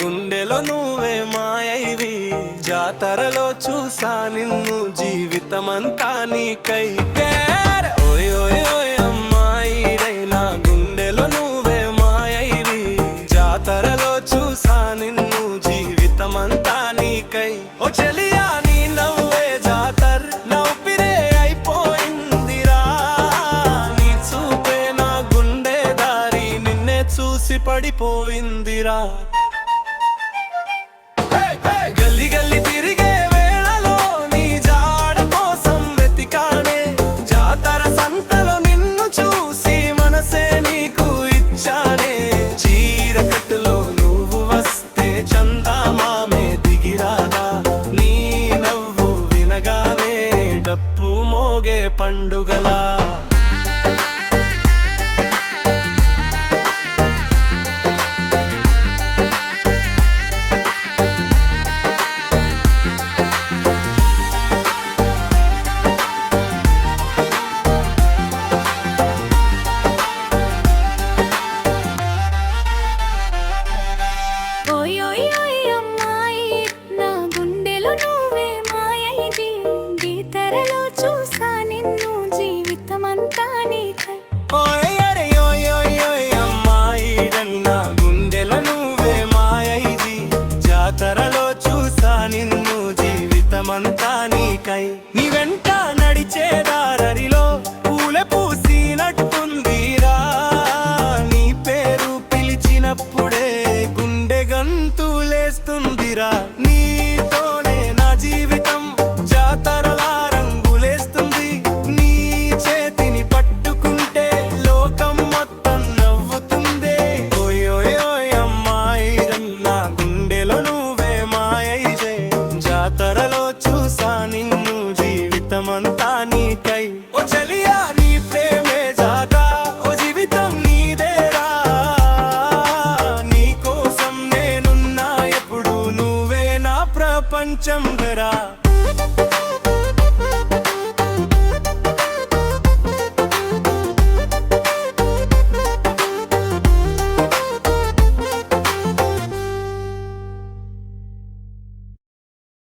గుండెలో నువ్వే మాయైవి జాతరలో చూసా నిన్ను జీవితమంతా నీకై ఓయ్ ఓయ్ ఓయ్ అమ్మాయి నా గుండెలో నువ్వే మాయైవి జాతరలో చూసా నిన్ను జీవితమంతా నీకై ఓ చెలియా నీ నవ్వే జాతర్ నవ్విరే అయిపోయిందిరా నీ చూపే నా గుండె దారి నిన్నే చూసి పడిపోయిందిరా గల్లీ గల్లీ తిరిగే వేళలో నీ జాడ కోసం వెతికానే జాతర సంతలో నిన్ను చూసి మనసే నీకు ఇచ్చానే చీరకట్టులో నువ్వు వస్తే చందమామే దిగిరాగా నీ నవ్వు వినగానే డప్పు మోగే పండుగలా చూసా నిన్ను జీవితమంతా నీకై ఓయ్ అరే ఓయ్ ఓయ్ ఓయ్ అమ్మాయి నా గుండెలో నువ్వే మాయైది జాతరలో చూసా నిన్ను జీవితమంతా నీకై నీ వెంట నడిచే దారిలో పూలే పూసినట్టుందిరా నీ పేరు పిలిచినప్పుడే గుండె గంతులేస్తుందిరా నీతోనే నా జీవితం జాతరలా జాతరలో చూసా నిన్ను జీవితమంతా నీకై ఓ చెలియా నీ ప్రేమే జాగా ఓ జీవితం నీదేరా నీ కోసం నేనున్నా ఎప్పుడు నువ్వే నా ప్రపంచం గరా